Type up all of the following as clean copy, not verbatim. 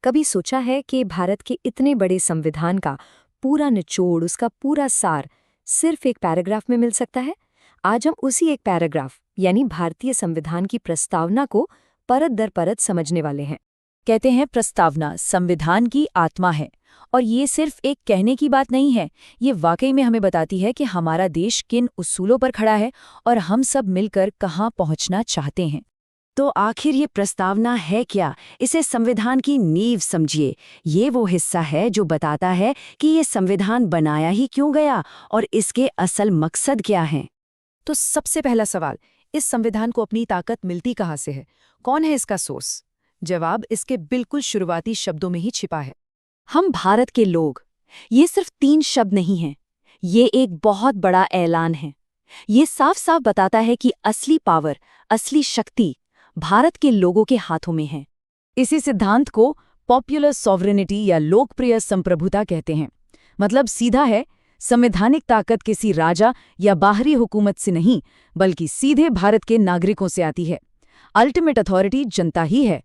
कभी सोचा है कि भारत के इतने बड़े संविधान का पूरा निचोड़, उसका पूरा सार सिर्फ एक पैराग्राफ में मिल सकता है? आज हम उसी एक पैराग्राफ यानी भारतीय संविधान की प्रस्तावना को परत दर परत समझने वाले हैं। कहते हैं प्रस्तावना संविधान की आत्मा है, और ये सिर्फ एक कहने की बात नहीं है। ये वाकई में हमें बताती है कि हमारा देश किन उसूलों पर खड़ा है और हम सब मिलकर कहाँ पहुँचना चाहते हैं। तो आखिर ये प्रस्तावना है क्या? इसे संविधान की नींव समझिए। ये वो हिस्सा है जो बताता है कि ये संविधान बनाया ही क्यों गया और इसके असल मकसद क्या हैं। तो सबसे पहला सवाल, इस संविधान को अपनी ताकत मिलती कहाँ से है? कौन है इसका सोर्स? जवाब इसके बिल्कुल शुरुआती शब्दों में ही छिपा है। हम भारत के लोग। ये सिर्फ 3 शब्द नहीं हैं। ये एक बहुत बड़ा ऐलान है। ये साफ साफ बताता है कि असली पावर, असली शक्ति भारत के लोगों के हाथों में है। इसी सिद्धांत को पॉपुलर सॉवरेनिटी या लोकप्रिय संप्रभुता कहते हैं। मतलब सीधा है, संवैधानिक ताकत किसी राजा या बाहरी हुकूमत से नहीं, बल्कि सीधे भारत के नागरिकों से आती है। अल्टीमेट अथॉरिटी जनता ही है।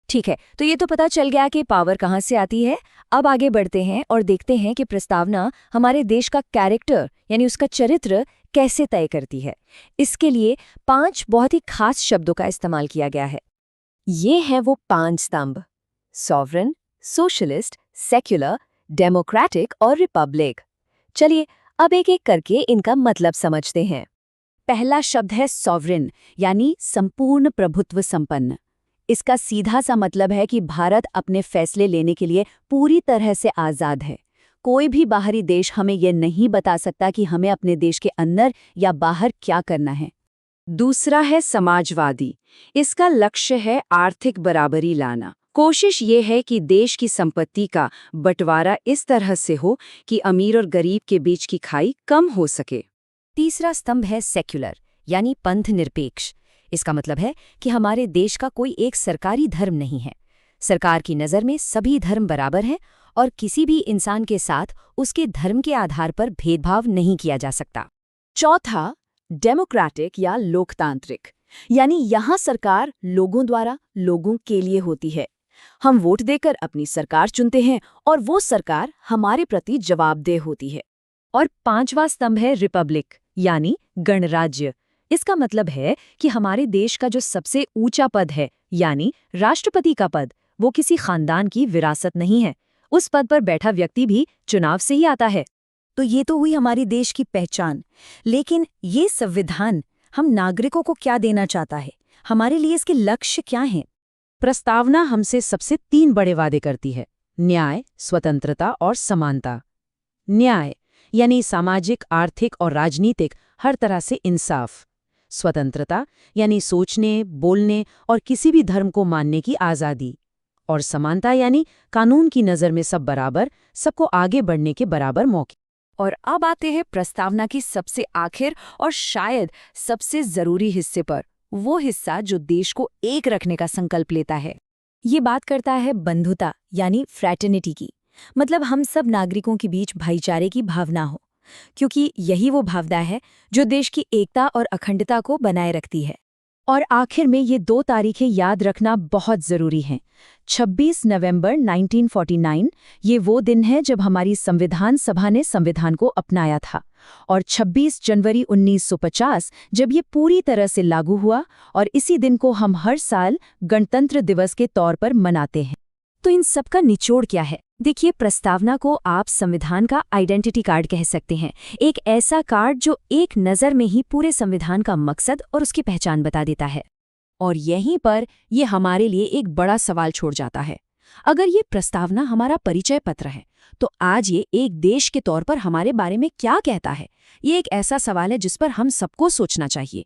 ठीक है, तो ये तो पता चल गया कि पावर कहाँ से आती है। अब आगे बढ़ते हैं और देखते हैं कि प्रस्तावना हमारे देश का कैरेक्टर यानी उसका चरित्र कैसे तय करती है। इसके लिए 5 बहुत ही खास शब्दों का इस्तेमाल किया गया है। ये हैं वो 5 स्तंभ: सॉवरेन, सोशलिस्ट, सेक्युलर, डेमोक्रेटिक और रिपब्लिक। चलिए अब एक एक करके इनका मतलब समझते हैं। पहला शब्द है सॉवरेन, यानी संपूर्ण प्रभुत्व संपन्न। इसका सीधा सा मतलब है कि भारत अपने फैसले लेने के लिए पूरी तरह से आज़ाद है। कोई भी बाहरी देश हमें यह नहीं बता सकता कि हमें अपने देश के अंदर या बाहर क्या करना है। दूसरा है समाजवादी। इसका लक्ष्य है आर्थिक बराबरी लाना। कोशिश ये है कि देश की संपत्ति का बंटवारा इस तरह से हो कि अमीर और गरीब के बीच की खाई कम हो सके। तीसरा स्तंभ है सेक्युलर यानी पंथ निरपेक्ष। इसका मतलब है कि हमारे देश का कोई एक सरकारी धर्म नहीं है। सरकार की नज़र में सभी धर्म बराबर हैं और किसी भी इंसान के साथ उसके धर्म के आधार पर भेदभाव नहीं किया जा सकता। चौथा डेमोक्रेटिक या लोकतांत्रिक, यानी यहाँ सरकार लोगों द्वारा लोगों के लिए होती है। हम वोट देकर अपनी सरकार चुनते हैं और वो सरकार हमारे प्रति जवाबदेह होती है। और 5वां स्तंभ है रिपब्लिक यानी गणराज्य। इसका मतलब है कि हमारे देश का जो सबसे ऊंचा पद है यानी राष्ट्रपति का पद, वो किसी खानदान की विरासत नहीं है। उस पद पर बैठा व्यक्ति भी चुनाव से ही आता है। तो ये तो हुई हमारी देश की पहचान। लेकिन ये संविधान हम नागरिकों को क्या देना चाहता है? हमारे लिए इसके लक्ष्य क्या हैं? प्रस्तावना हमसे सबसे 3 बड़े वादे करती है: न्याय, स्वतंत्रता और समानता। न्याय यानी सामाजिक, आर्थिक और राजनीतिक हर तरह से इंसाफ। स्वतंत्रता यानी सोचने, बोलने और किसी भी धर्म को मानने की आज़ादी। और समानता यानी कानून की नज़र में सब बराबर, सबको आगे बढ़ने के बराबर मौके। और अब आते हैं प्रस्तावना की सबसे आखिर और शायद सबसे जरूरी हिस्से पर, वो हिस्सा जो देश को एक रखने का संकल्प लेता है। ये बात करता है बंधुता यानी फ्रैटर्निटी की। मतलब हम सब नागरिकों के बीच भाईचारे की भावना हो, क्योंकि यही वो भावना है जो देश की एकता और अखंडता को बनाए रखती है। और आखिर में ये 2 तारीखें याद रखना बहुत ज़रूरी हैं। 26 नवंबर 1949 ये वो दिन है जब हमारी संविधान सभा ने संविधान को अपनाया था, और 26 जनवरी 1950 जब ये पूरी तरह से लागू हुआ, और इसी दिन को हम हर साल गणतंत्र दिवस के तौर पर मनाते हैं। तो इन सब का निचोड़ क्या है? देखिए, प्रस्तावना को आप संविधान का आइडेंटिटी कार्ड कह सकते हैं। एक ऐसा कार्ड जो एक नज़र में ही पूरे संविधान का मकसद और उसकी पहचान बता देता है। और यहीं पर ये हमारे लिए एक बड़ा सवाल छोड़ जाता है। अगर ये प्रस्तावना हमारा परिचय पत्र है, तो आज ये एक देश के तौर पर हमारे बारे में क्या कहता है? ये एक ऐसा सवाल है जिस पर हम सबको सोचना चाहिए।